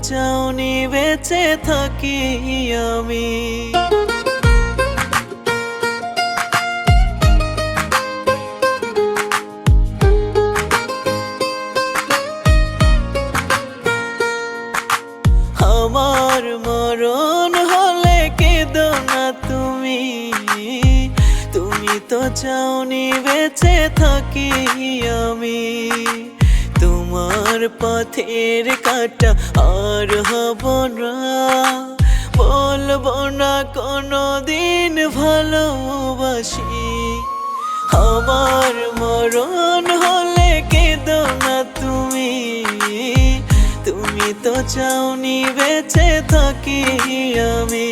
চাওনি বেঁচে থাকি আমি। আমার মরণ হলে কেঁদো না তুমি, তুমি তো চাওনি বেঁচে থাকি আমি। তোমার পথের কাঁটা আর হব না, বলবো না কোনো দিন ভালোবাসি। আমার মরণ হলে কেঁদো না তুমি, তুমি তো চাওনি বেঁচে থাকি আমি।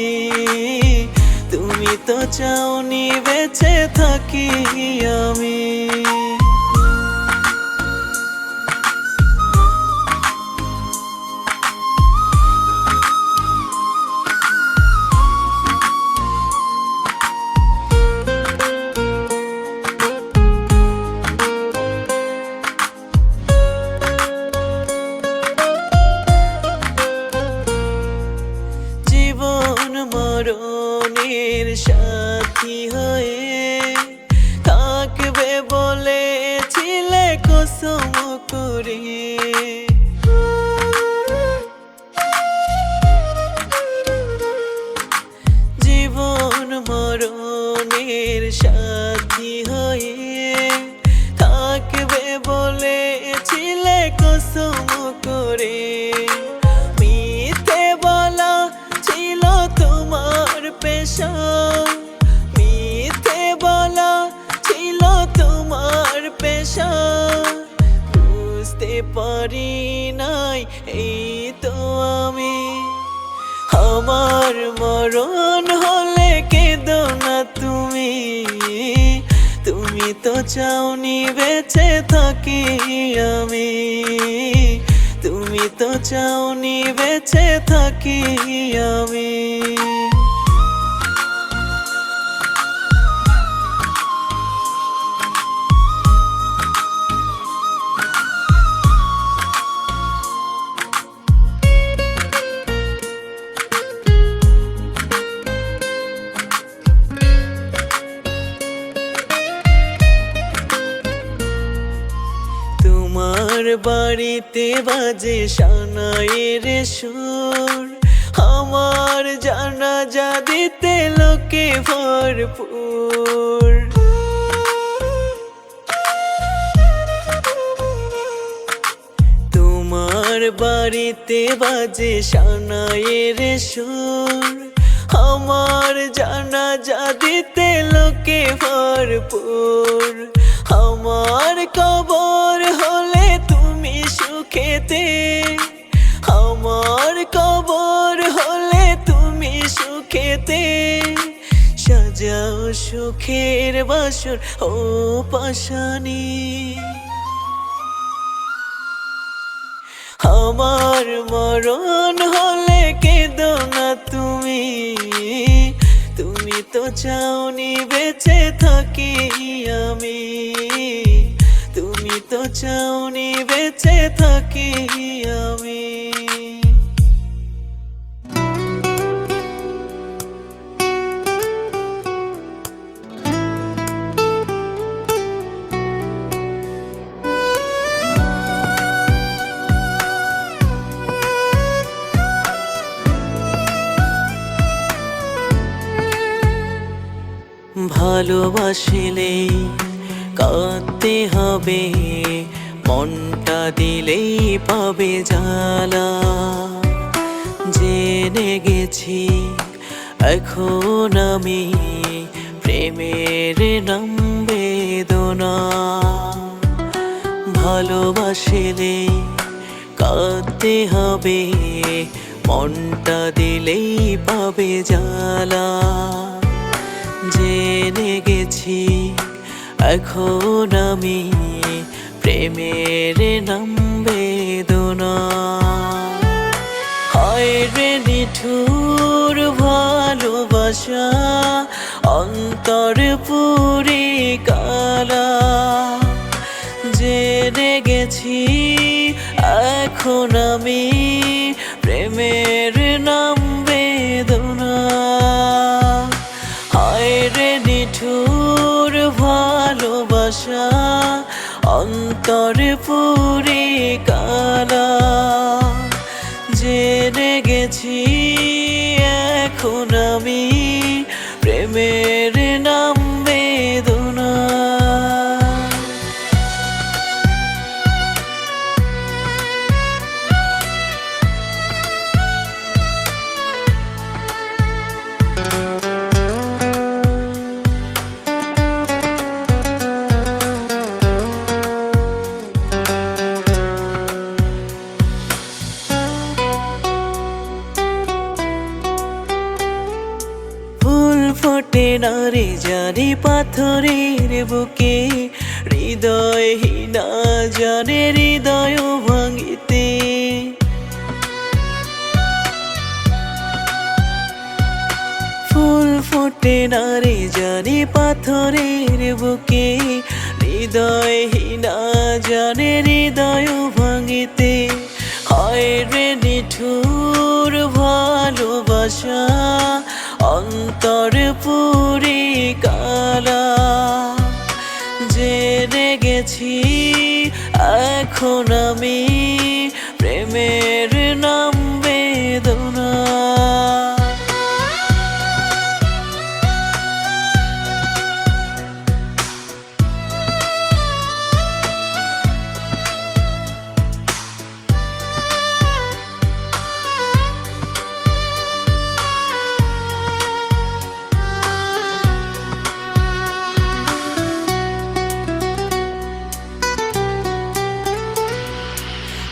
তুমি তো চাওনি বেঁচে থাকি আমি। মরণের সাথী হয়ে থাকবে বলেছিলে কসম করে, জীবন মরণের সাথী হয়ে থাকবে বলেছিলে কসম করে। পেশা মিথ্যে বলা ছিল তোমার পেশা, বুঝতে পারি নাই এই তো আমি। আমার মরণ হলে কেঁদো না তুমি, তুমি তো চাওনি বেঁচে থাকি আমি। তুমি তো চাওনি বেঁচে থাকি আমি। তোমার বাড়িতে বাজে সানাইয়ের সুর, আমার জানাজা দিতে লোকে ভরপুর। তোমার বাড়িতে বাজে সানাইয়ের সুর, আমার জানাজা দিতে লোকে ভরপুর। আমার কবর হলে তুমি সুখেতে, আমার কবর হলে তুমি সুখেতে। সাজাও সুখের বাসর ও পাশানি। আমার মরণ হলে কেঁদো না তুমি, তুমি তো চাওনি বেঁচে থাকি আমি। তুমি তো চাওনি বেঁচে থাকি আমি। ভালোবাসিলে কাঁদতে হবে, মনটা দিলেই পাবে জ্বালা। জেনে গেছি এখন আমি প্রেমের নাম বেদনা। ভালোবাসিলে কাঁদতে হবে, মনটা দিলেই পাবে জ্বালা। জেনে গেছি এখন আমি প্রেমের নাম বেদনা। হায় রে নিঠুর ভালোবাসা, অন্তর পুরি কালা। জেনে গেছি এখন আমি প্রেমের নাম বেদনা। হায় রে নিঠুর ভালোবাসা, অন্তর পুরে কালা। জেনে গেছি এখন আমি, প্রেমের নাম বেদনা। ফুল ফোটে না রে জানি পাথরের বুকে, হৃদয়হীনা জানে হৃদয় ভাঙিতে। ফুল ফোটে না রে জানি পাথরের বুকে, হৃদয়হীনা জানে হৃদয় ভাঙিতে। হায় রে নিঠুর ভালোবাসা, অন্তর পুরে কালা। জেনে গেছি এখন আমি, প্রেমের নাম বেদনা।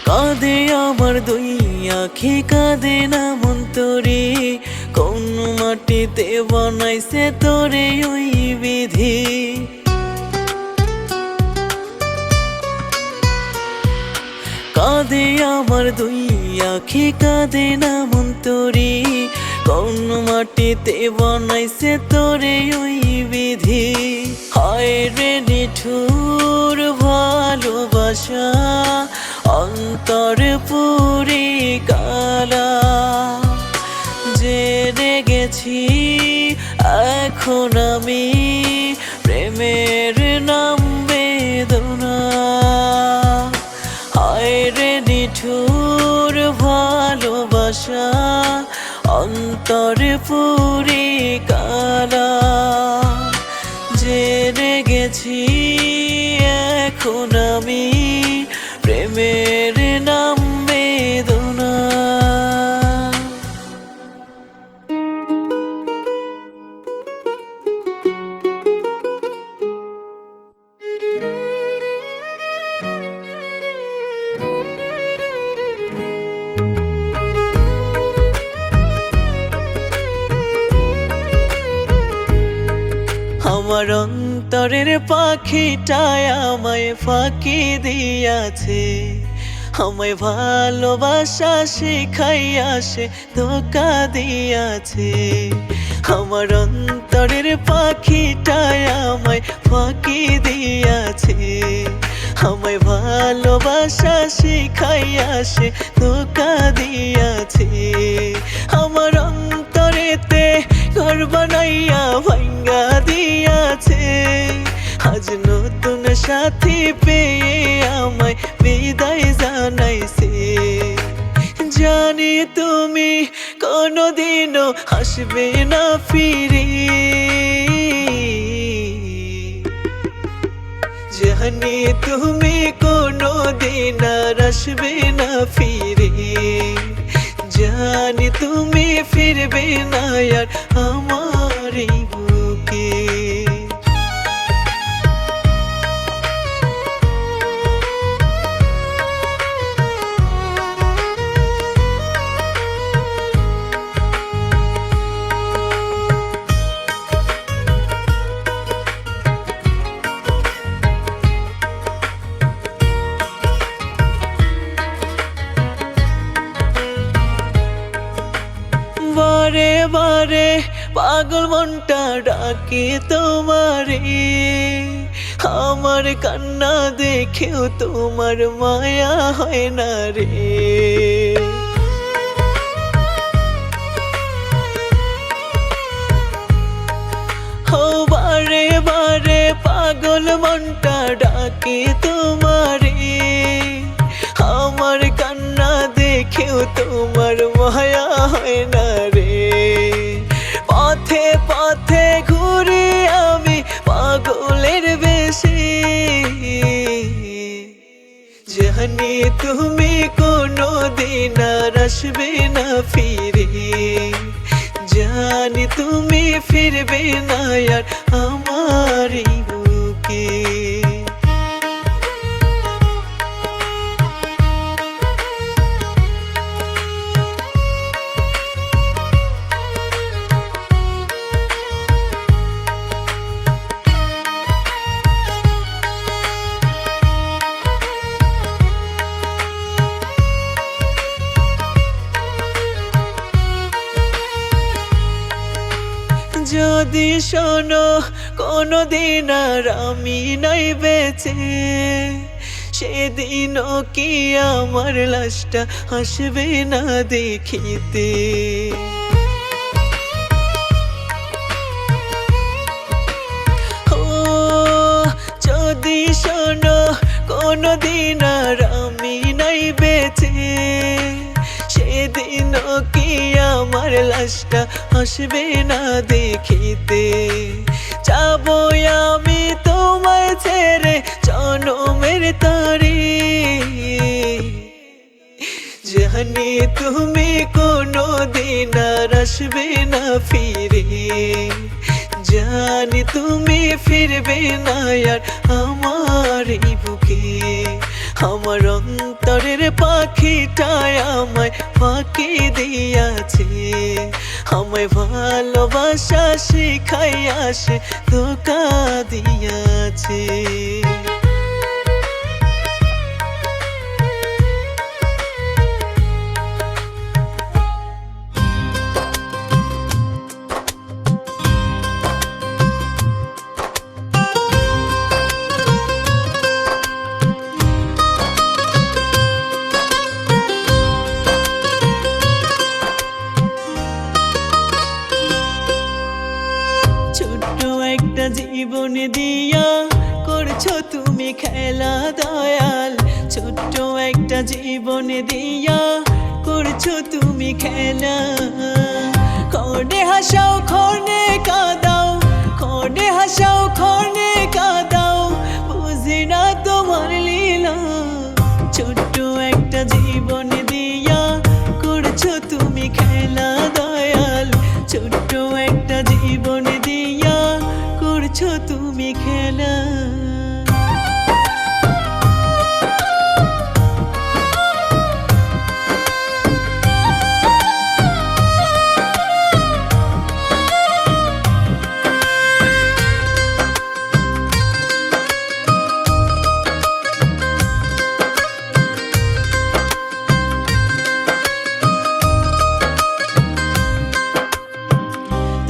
কাঁদে আমার দুই আখি, কাঁদে না মন তোরে। কোন মাটিতে বানাইছে তোরে ওই বিধি। কাঁদে আমার দুই আখি, কাঁদে না মন তোরে। কোন মাটিতে বানাইছে তোরে ওই বিধি। হায় রে নিঠুর ভালোবাসা, অন্তর পুরে কালা। জেনে গেছি এখন আমি, প্রেমের নাম বেদনা। হায় রে নিঠুর ভালোবাসা, অন্তর পুরে কালা। জেনে গেছি এখন আমি, প্রেমের নাম বেদনা। আমার অন্তরের পাখিটায় আমায় ফাঁকি দিয়াছে, আমায় ভালোবাসা শিখাইয়া সে ধোঁকা দিয়াছে। আমার অন্তরের পাখিটায় আমায় ফাঁকি দিয়াছে, আমায় ভালোবাসা শিখাইয়া সে ধোঁকা দিয়াছে। আমার অন্তরেতে ঘর বানাইয়া ভাঙ্গা দিয়াছে, আজ নতুন সাথী পেয়ে আমায় বিদায় জানাইছে। জানি তুমি কোনোদিনও আসবে না ফিরে, জানি তুমি কোনোদিন আর আসবে না ফিরে। জানি তুমি ফিরবে না আর আমার এই বুকে। বারে বারে পাগল মনটা ডাকে তোমারে, আমার কান্না দেখেও তোমার মায়া হয় না রে। হয় না রে। পথে পথে ঘুরি আমি পাগলের বেশে, জানি তুমি কোনো দিন আর আসবে না ফিরে, জানি তুমি ফিরবে না আর আমার এই বুকে। যদি শোনো কোনো দিন আর আমি নাই বেঁচে, সেদিনও কি আমার লাশটা আসবে না দেখিতে। ও যদি শোনো কোনো দিন আর আমি নাই বেঁচে, সেদিনও কি আমার লাশটা আসবে না দেখিতে। যাবো আমি তোমায় ছেড়ে জনমের তরে, জানি তুমি কোনো দিন আর আসবে না ফিরে, জানি তুমি ফিরবে না আর আমার এই বুকে। আমার অন্তরের পাখিটায় আমায় ফাঁকি দিয়াছে, আমায় ভালোবাসা শিখাইয়া সে ধোঁকা দিয়াছে। ছোট্ট একটা জীবন দিয়া করছো তুমি খেলা দয়াল, ছোট্ট একটা জীবন দিয়া করছো তুমি খেলা। ক্ষণে হাসাও ক্ষণে কাঁদাও, ক্ষণে হাসাও ক্ষণে কাঁদাও, বুঝি না তোমার লীলা। ছোট্ট একটা জীবন দিয়া করছো তুমি খেলা দয়াল, ছোট্ট একটা জীবন দিয়া করছো তুমি খেলা।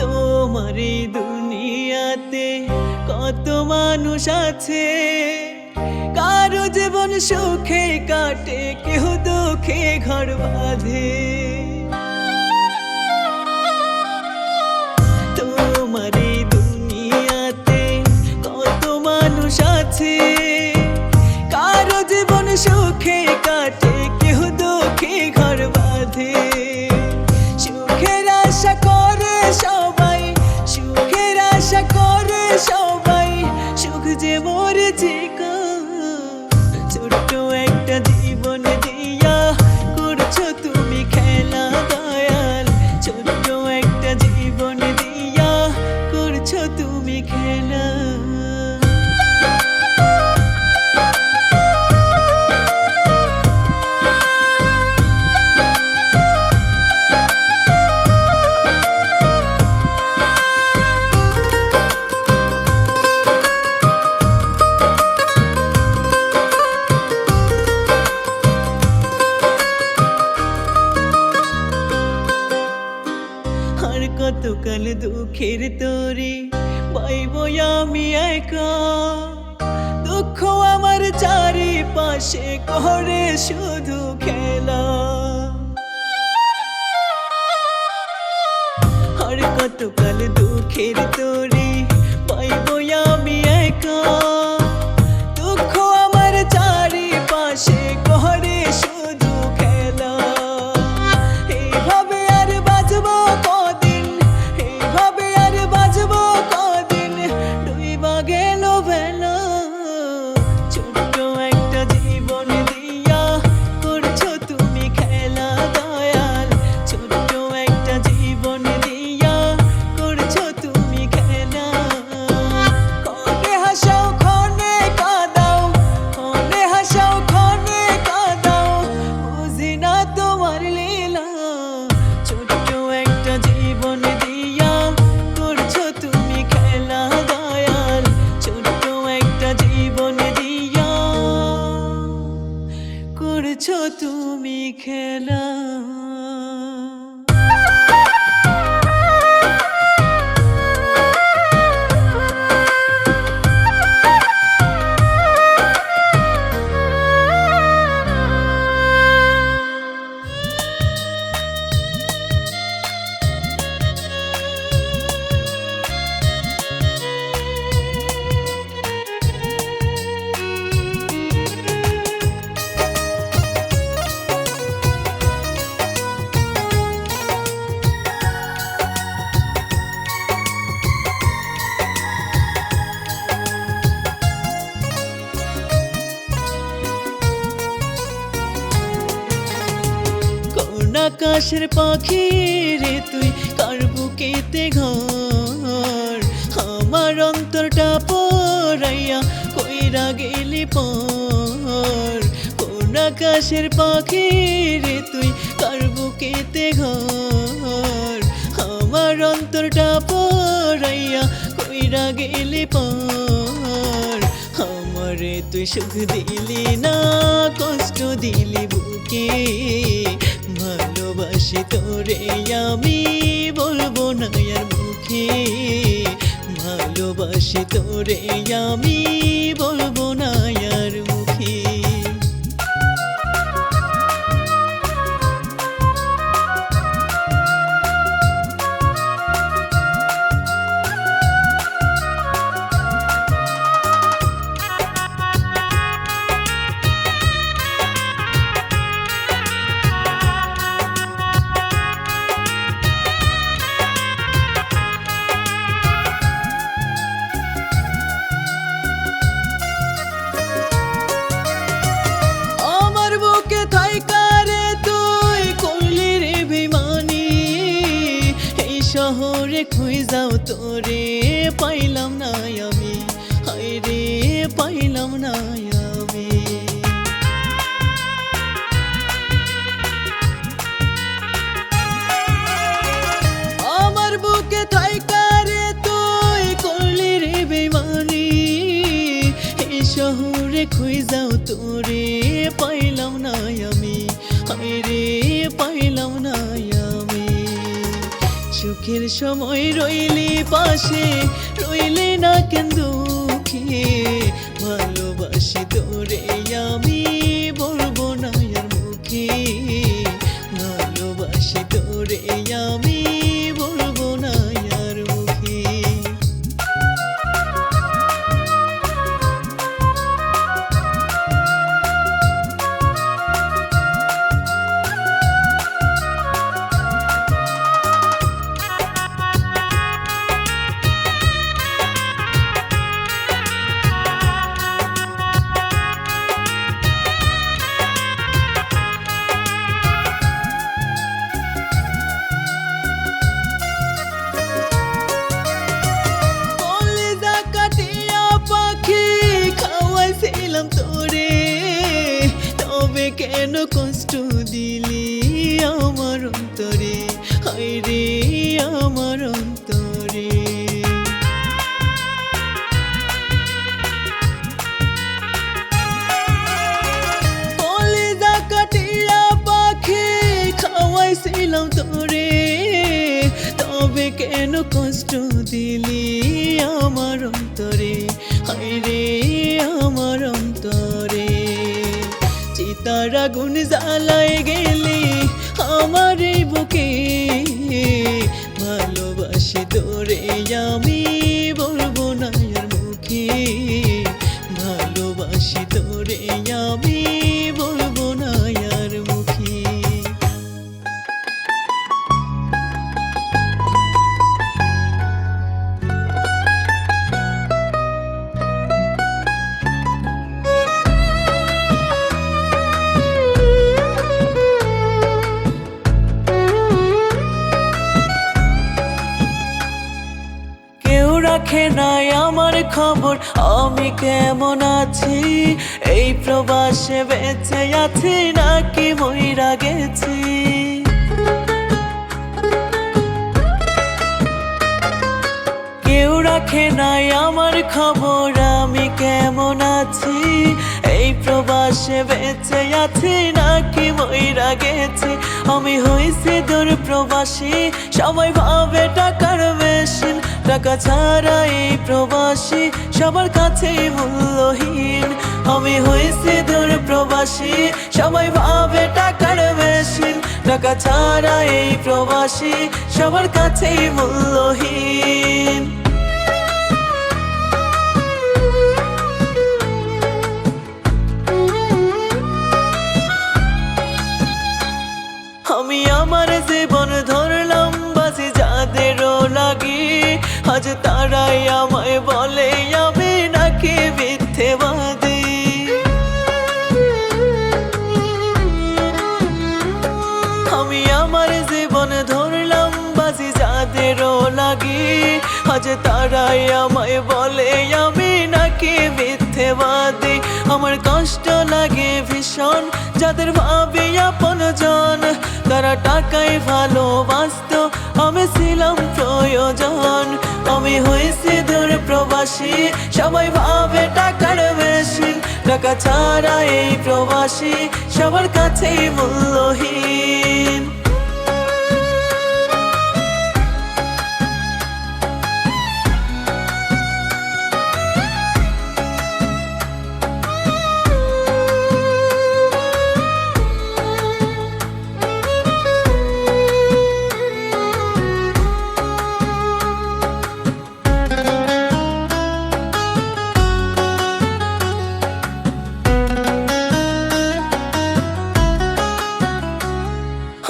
তোমার এই দুনিয়াতে কত মানুষ আছে, কারো জীবন সুখে কাটে কেউ দুঃখে ঘর বাঁধে। তোমার এই দুনিয়াতে কত মানুষ আছে, কারো জীবন সুখে কাটে কেউ দুঃখে ঘর বাঁধে। সুখের আশা করে সবাই, সুখের আশা করে সবাই, সুখ যে মরেছে ছোট্ট একটা জীবন দিয়া করছো তুমি খেলা দয়াল, ছোট্ট একটা জীবন দিয়া করছো তুমি খেলা। আর কতকাল দুঃখের তরি পাইব আমি একা, দুঃখ আমার চারিপাশে করে শুধু খেলা। আর কতকাল দুঃখের তরি পাইব আমি একা, দুঃখ আমার চারিপাশে করে শুধু খেলা। এইভাবে আর আকাশের পাখি রে তুই কার বুকেতে ঘর আমার অন্তরটা পড়াইয়া কইরা গেলি পর কোন আকাশের পাখি রে তুই কার বুকেতে ঘর আমার অন্তরটা পড়াইয়া কইরা গেলি পর আমারে তুই সুখ দিলি না কষ্ট দিলি বুকে ভালোবাসি তোরে আমি বলবো না আর মুখে ভালোবাসি তোরে আমি বলবো না আর মুখে শহরে খুঁজাও তোরে পাইলাম না আমি হায় রে পাইলাম না আমি আমার বুকে থাইকা রে তুই করলি রে বেমানি এই শহরে খুঁজাও তোরে পাইলাম না আমি হায় রে পাইলাম না আমি সুখের সময় রইলি পাশে রইলি না কেন দুঃখে ভালোবাসি তোরে আমি বলবো না আর মুখে ভালোবাসি তোরে আমি বলবো না আর মুখে তোরে তবে কেন কষ্ট দিলি আমার অন্তরে হায় রে আমার অন্তরে কলিজা কাটিয়া পাখি খাওয়াইছিলাম তোরে তবে কেন কষ্ট দিলি আমার অন্তরে হায় রে আমার অন্তরে চিতার আগুন জ্বালায় গেলি আমার এই বুকে ভালোবাসি তোরে আমি বলবো না আর মুখে ভালোবাসি তোরে আমি বলবো না আর মুখে রাখে নাই আমার খবর আমি কেমন আছি এই প্রবাসে বেঁচে আছি নাকি মইরা গেছি কেউ রাখে নাই আমার খবর আমি কেমন আছি এই প্রবাসে বেঁচে আছি নাকি মইরা গেছি আমি হইছি দূর প্রবাসী সবাই ভাবে টাকার মেশিন টাকা ছাড়া এই প্রবাসী সবার কাছেই মূল্যহীন আমি হইছি দূর প্রবাসী সবাই ভাবে টাকার মেশিন টাকা ছাড়া এই প্রবাসী সবার কাছেই মূল্যহীন আমি আমার জীবন ধরলাম বাজি যাদেরও লাগি আজ তারাই আমায় বলে আমি নাকি মিথ্যেবাদী আমি আমার আজ তারাই আমায় বলে আমি নাকি মিথ্যেবাদী। আমার কষ্ট লাগে ভীষণ যাদের ভাবি আপনজন, তারা টাকায় ভালোবাসতো, আমি ছিলাম প্রয়োজন। আমি হয়েছি দূর প্রবাসী, সবাই ভাবে টাকার বেশি, টাকা ছাড়া এই প্রবাসী সবার কাছেই মূল্যহীন।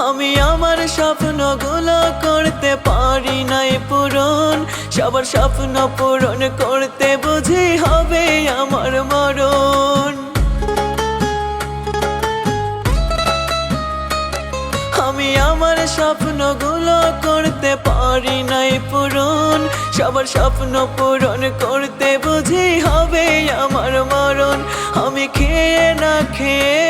আমি আমার স্বপ্নগুলো করতে পারি নাই পূরণ, সবার স্বপ্ন পূরণ করতে বুঝি হবে আমার মরণ। আমি আমার স্বপ্নগুলো করতে পারি নাই পূরণ, সবার স্বপ্ন পূরণ করতে বুঝি হবে আমার মরণ। আমি খেয়ে না খেয়ে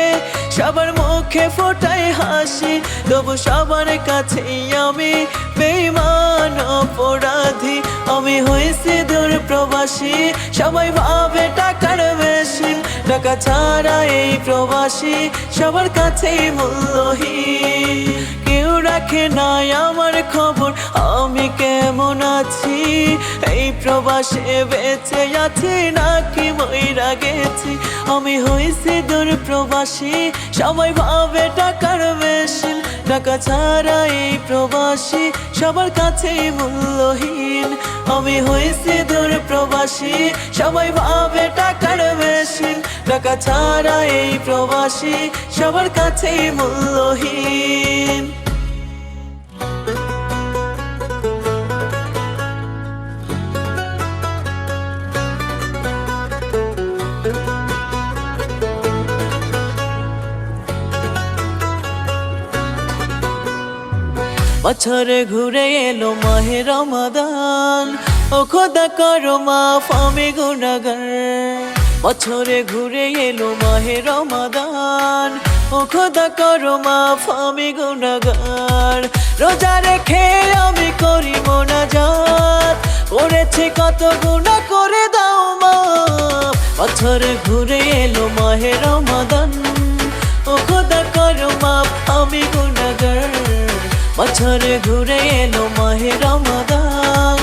সবার মুখে ফোটাই হাসি, তবু সবার কাছেই আমি বেঈমান অপরাধী। আমি হয়েছি দূর প্রবাসী, সবাই ভাবে টাকার বেশি, টাকা ছাড়া এই প্রবাসী সবার কাছেই মূল্যহীন। কেউ রাখে নাই আমার খবর আমি কেমন আছি, এই প্রবাসে বেঁচে আছি নাকি মইরা গেছি। আমি হয়েছি দূর প্রবাসী, সবাই ভাবে টাকার বেশি, টাকা ছাড়া এই প্রবাসী সবার কাছেই মূল্যহীন। আমি হয়েছি দূর প্রবাসী, সবাই ভাবে টাকার বেশি, টাকা ছাড়া এই প্রবাসী সবার কাছেই মূল্যহীন। বছরে ঘুরে এলো মাহে রমাদান, ও খোদা করো মাফ আমি গুনাহগার। বছরে ঘুরে এলো মাহে রমাদান, ও খোদা করো মাফ আমি গুনাহগার। রোজা রেখে আমি করি মোনাজাত, করেছি কত গুনাহ করে দাও মাফ। বছরে ঘুরে এলো মাহে রমাদান, ও খোদা করো মাফ আমি গুনাহগার। বছরে ঘুরে এলো মাহে রমাদান,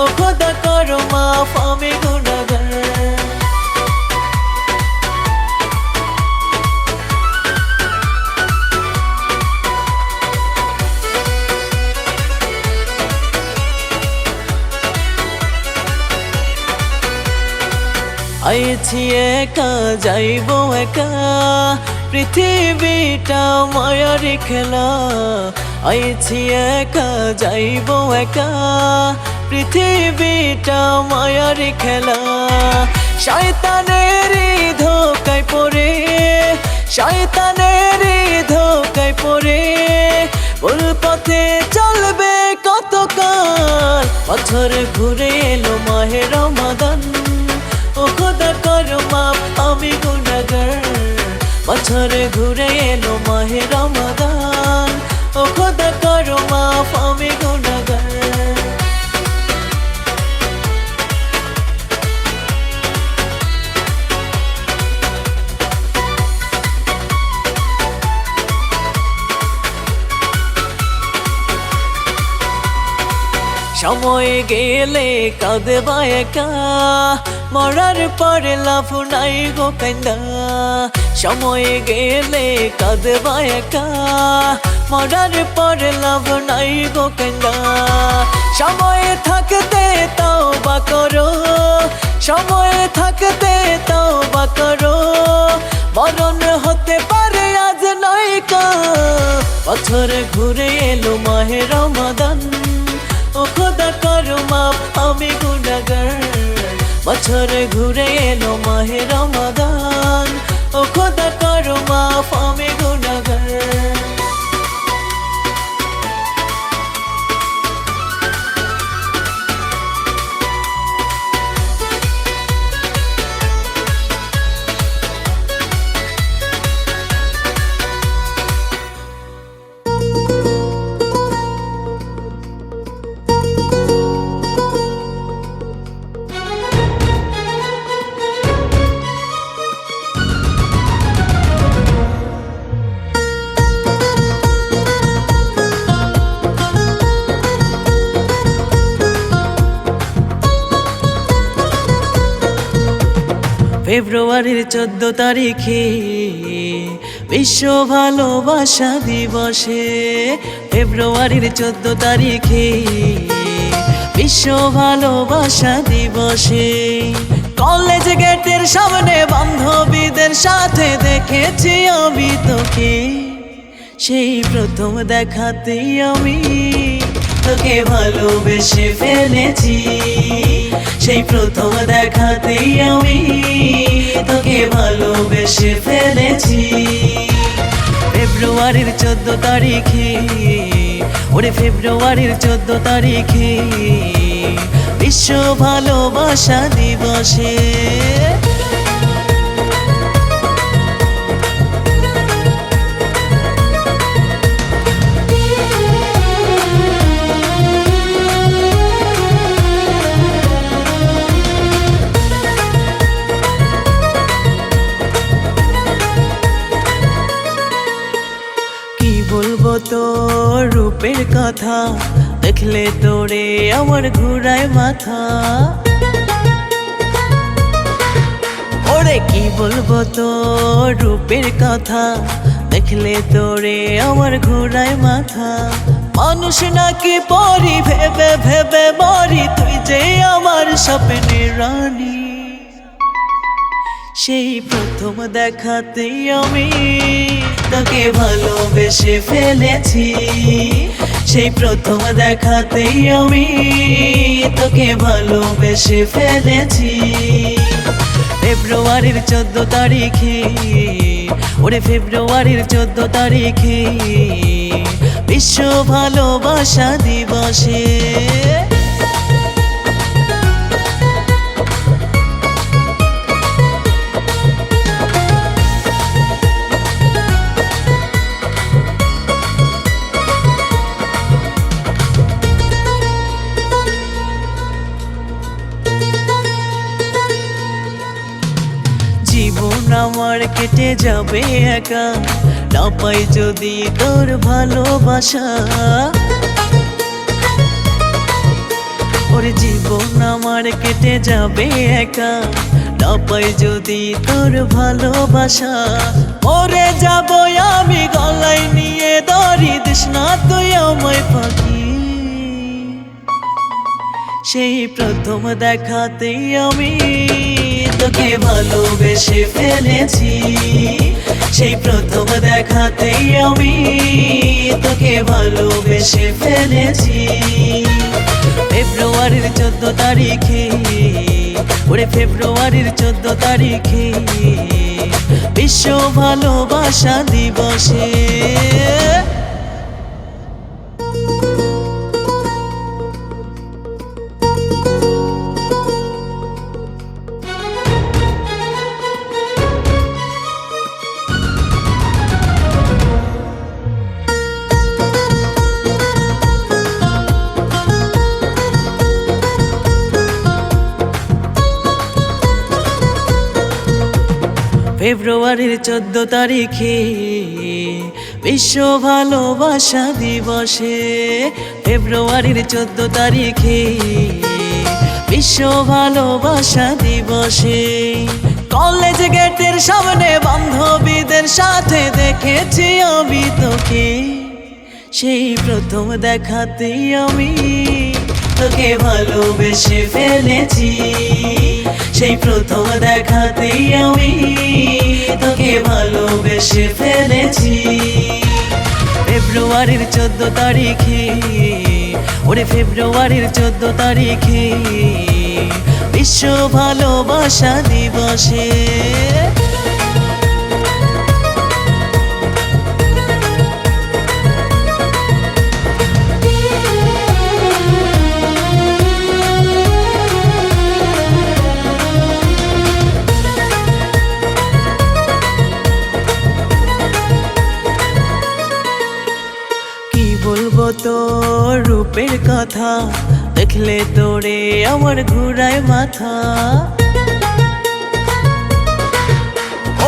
ও খোদা করো মাফ আমি গুনাহগার। আইছি একা যাইবো একা, পৃথিবীটা মায়ারি খেলা। আইছি একা যাইবো একা, পৃথিবীটা মায়ারি খেলা। শয়তানেরই ধোকায় পড়ে, শয়তানেরই ধোকায় পড়ে, ভুল পথে চলবে কতকাল। বছর ঘুরে এলো মাহে রমাদান, ও খোদা করো মাফ আমি গুনাহগার। বছরে ঘুরে এলো মাহে রমাদান, ও খোদা করো মাফ আমি গুনাহগার। সময় গেলে কাঁদবা একা, মরার পরে লাভ নাই গো কান্দা। সময় গেলে কাঁদবা একা, মরার পরে লাভ নাই গো কান্দা। সময় থাকতে তওবা করো, সময় থাকতে তওবা করো, মরণ হতে পারে আজ নয় কাল। বছর ঘুরে এলো মাহে রমাদান, ও খোদা করো মাফ আমি গুনাহগার। বছর ঘুরে এলো মাহে রমাদান, ও খোদা করো মাফ আমি গুনাহগার। ফেব্রুয়ারির 14 তারিখে বিশ্ব ভালোবাসা দিবসে, ফেব্রুয়ারির 14 তারিখে বিশ্ব ভালোবাসা দিবসে কলেজ গেটের সামনে বান্ধবীদের সাথে দেখেছি আমি তোকে। সেই প্রথম দেখাতেই আমি তোকে ভালোবেসে ফেলেছি, সেই প্রথম দেখাতেই আমি তোকে ভালোবেসে ফেলেছি। ফেব্রুয়ারির 14 তারিখে, ওরে ফেব্রুয়ারির 14 তারিখে বিশ্ব ভালোবাসা দিবসে। বলবো তোর রূপের কথা, দেখলে তোরে আমার ঘুরায় মাথা। ওরে কি বলবো তোর রূপের কথা, দেখলে তোরে আমার ঘুরায় মাথা। মানুষ নাকি পরি ভেবে ভেবে মরি, তুই যে আমার স্বপ্নের রানী। সেই প্রথম দেখাতেই আমি তোকে ভালোবেসে ফেলেছি, সেই প্রথম দেখাতেই আমি তোকে ভালোবেসে ফেলেছি। ফেব্রুয়ারির 14 তারিখে, ওরে ফেব্রুয়ারির 14 তারিখে বিশ্ব ভালোবাসা দিবসে। জীবন আমার কেটে যাবে একা, না পাই যদি তোর ভালোবাসা। ওরে জীবন আমার কেটে যাবে একা, না পাই যদি তোর ভালোবাসা। মরে যাব আমি গলায় নিয়ে দড়ি, দিস না তুই আমায় ফাঁকি। সেই প্রথম দেখাতেই আমি তোকে ভালোবেসে ফেলেছি, সেই প্রথম দেখাতেই আমি তোকে ভালোবেসে ফেলেছি। ফেব্রুয়ারির 14 তারিখে, ওরে ফেব্রুয়ারির 14 তারিখে বিশ্ব ভালোবাসা দিবসে। ফেব্রুয়ারির 14 তারিখে বিশ্ব ভালোবাসা দিবসে, ফেব্রুয়ারির 14 তারিখে বিশ্ব ভালোবাসা দিবসে কলেজ গেটের সামনে বান্ধবীদের সাথে দেখেছি আমি তোকে। সেই প্রথম দেখাতেই আমি তোকে ভালোবেসে ফেলেছি, সেই প্রথম দেখাতেই আমি তোকে ভালোবেসে ফেলেছি। ফেব্রুয়ারির 14 তারিখে, ওরে ফেব্রুয়ারির 14 তারিখে বিশ্ব ভালোবাসা দিবসে। বলবো তোর রূপের কথা, দেখলে তোরে আমার ঘুরায় মাথা।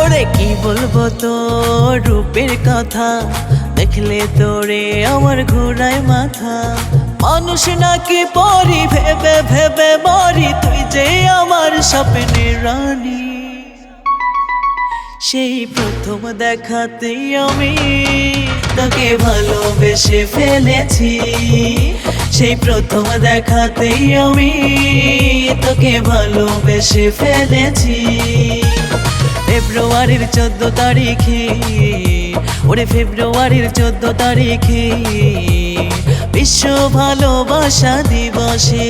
ওরে কি বলবো তোর রূপের কথা, দেখলে তোরে আমার ঘুরায় মাথা। মানুষ নাকি পরি ভেবে ভেবে মরি, তুই যে আমার স্বপ্নের রানী। সেই প্রথম দেখাতেই আমি তোকে ভালোবেসে ফেলেছি। সেই প্রথম দেখাতেই আমি তোকে ভালোবেসে ফেলেছি। ফেব্রুয়ারির 14 তারিখে, ওরে ফেব্রুয়ারির 14 তারিখে বিশ্ব ভালোবাসা দিবসে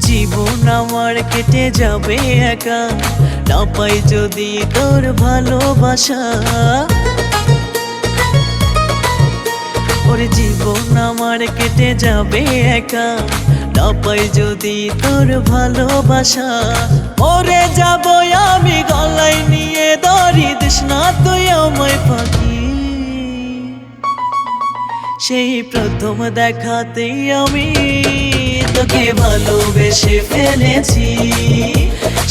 জীবন আমার কেটে যাবে একা, না পাই যদি তোর ভালোবাসা। ওরে জীবন আমার কেটে যাবে একা, না পাই যদি তোর ভালোবাসা। মরে যাব আমি গলায় নিয়ে দড়ি, দিস না তুই আমায় ফাঁকি। সেই প্রথম দেখাতেই আমি তোকে ভালোবেসে ফেলেছি।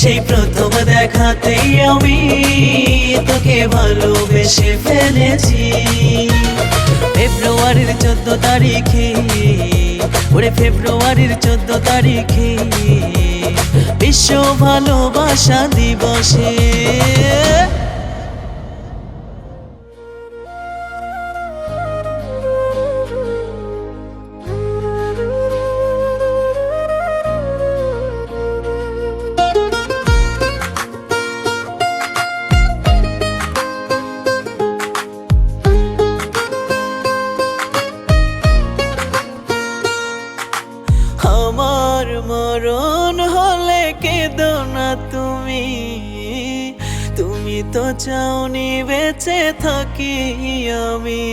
সেই প্রথম দেখাতেই আমি তোকে ভালোবেসে ফেলেছি। ফেব্রুয়ারির 14 তারিখে, ওরে ফেব্রুয়ারির 14 তারিখে বিশ্ব ভালোবাসা দিবসে আমার মরণ হলে কেঁদো না তুমি, তুমি তো চাওনি বেঁচে থাকি আমি।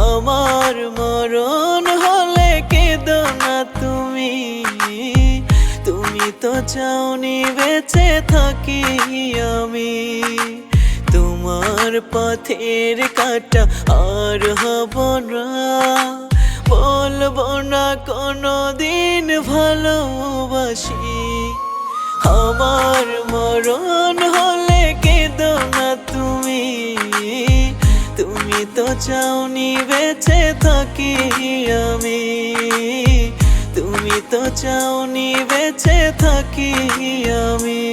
আমার মরণ হলে কেঁদো না তুমি, তুমি তো চাওনি বেঁচে থাকি আমি। তোমার পথের কাঁটা আর হব না, বলবো না কোনো দিন ভালোবাসি। আমার মরণ হলে কেঁদো না তুমি, তুমি তো চাওনি বেঁচে থাকি আমি। তুমি তো চাওনি বেঁচে থাকি আমি।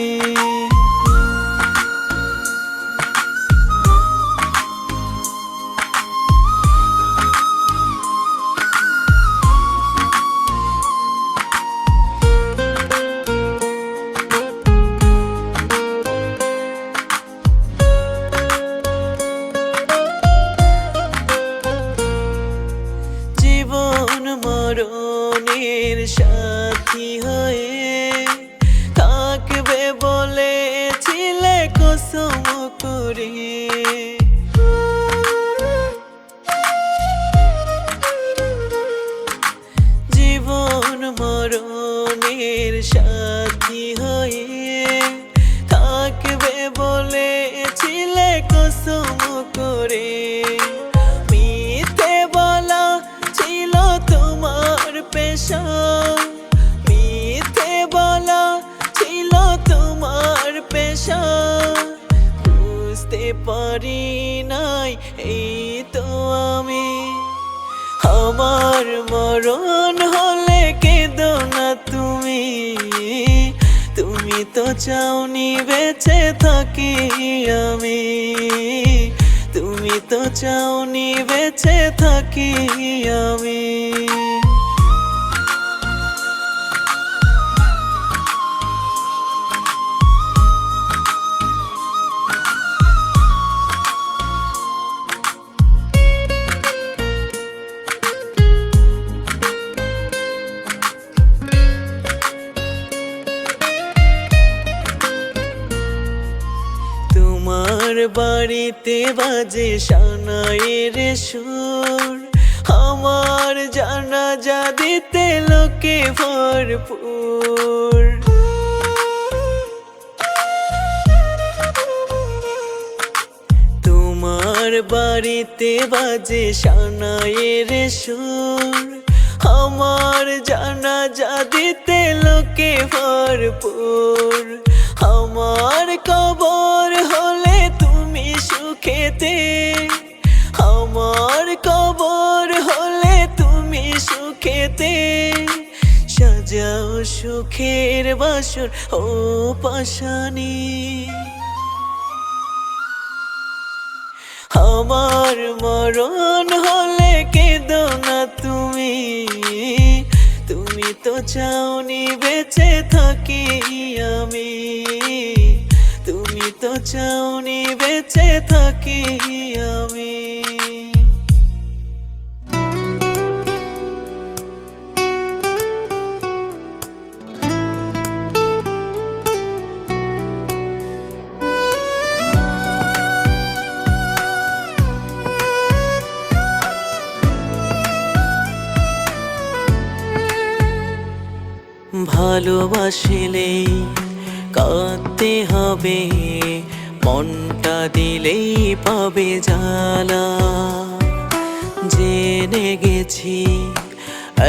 জীবন মরণের সাথী হয়ে থাকবে বলেছিলে কসম করে। জীবন মরণের সাথী হয়ে থাকবে বলেছিলে কসম করে। মিথ্যে বলা ছিল তোমার পেশা, মিথ্যে বলা ছিল তোমার পেশা। বুঝতে পারি নাই এই তো আমি। আমার মরণ হলে কেঁদো না তুমি, তুমি তো চাওনি বেঁচে থাকি আমি। তুমি তো চাওনি বেঁচে থাকি আমি। তোমার বাড়িতে বাজে সানাইয়ের সুর, আমার জানাজা দিতে লোকে ভরপুর। বাড়িতে বাজে সানাইয়ের সুর, আমার জানাজা দিতে লোকে ভরপুর। আমার কবর হলে তুমি সুখেতে, আমার কবর হলে তুমি সুখেতে। সাজাও সুখের বাসর ও পাশানি, আমার মরণ হলে কেঁদো না তুমি, তুমি তো চাওনি বেঁচে থাকি আমি, তুমি তো চাওনি বেঁচে থাকি আমি। ভালোবাসিলে কাঁদতে হবে, মনটা দিলেই পাবে জ্বালা। জেনে গেছি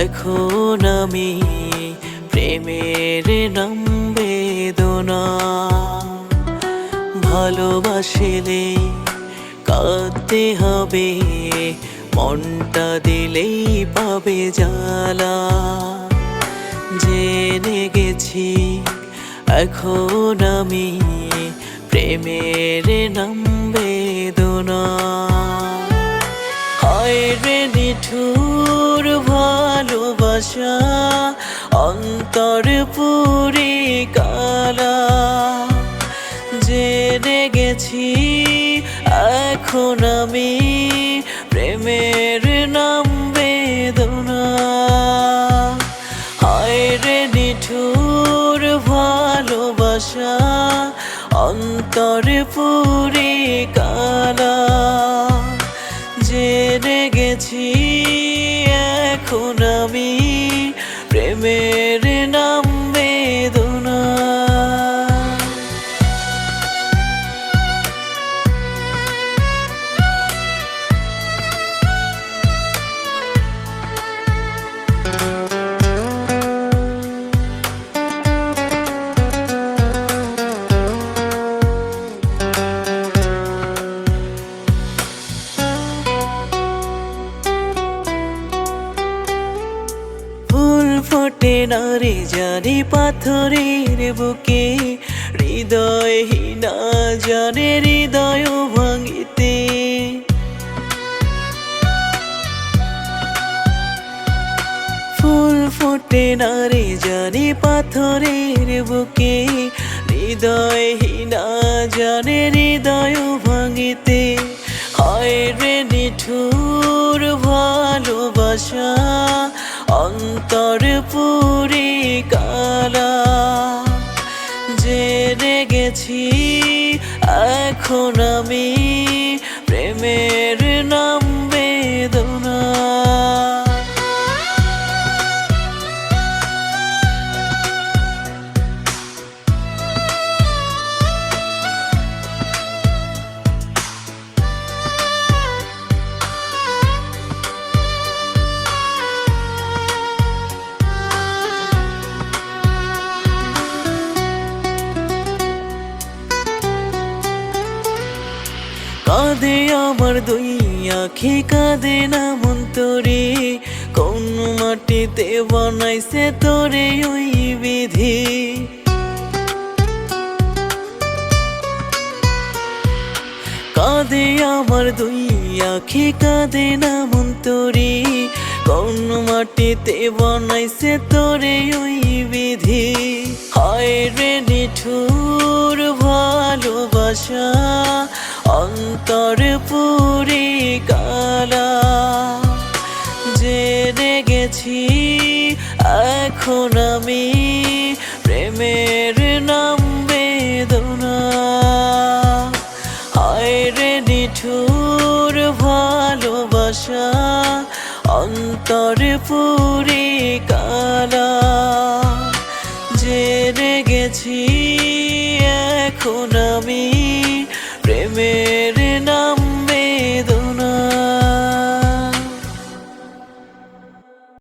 এখন আমি প্রেমের নাম বেদনা। ভালোবাসিলে কাঁদতে হবে, মনটা দিলেই পাবে জ্বালা। জেনে গেছি এখন আমি প্রেমের নাম বেদনা। হায় রে নিঠুর ভালোবাসা, অন্তর পুরি কালা। জেনে গেছি এখন আমি প্রেমের নাম বেদনা। হায় রে নিঠুর ভালোবাসা, অন্তর পুরি কালা। জেনে গেছি এখন আমি প্রেমের নাম বেদনা। ফোটে না রে জানি পাথরের বুকে, হৃদয়হীনা জানে হৃদয় ভাঙিতে। ফুল ফোটে না রে জানি পাথরের বুকে, হৃদয়হীনা জানে হৃদয় ভাঙিতে। হায় রে নিঠুর ভালোবাসা, অন্তর পুরি কালা। জেনে গেছি এখন আমি প্রেমের নাম বেদনা। কাঁদে আমার দুই আখি, কাঁদে না মন তোরে। কোন মাটিতে বানাইছে তোরে ওই বিধি। কাঁদে আমার দুই আখি, কাঁদে না মন তোরে। কোন মাটিতে বানাইছে তোরে ওই বিধি। হায় রে নিঠুর ভালোবাসা, অন্তর পুরি কালা। জেনে গেছি এখন আমি প্রেমের নাম বেদনা। হায় রে নিঠুর ভালোবাসা, অন্তর পুরি কালা। জেনে গেছি এখন আমি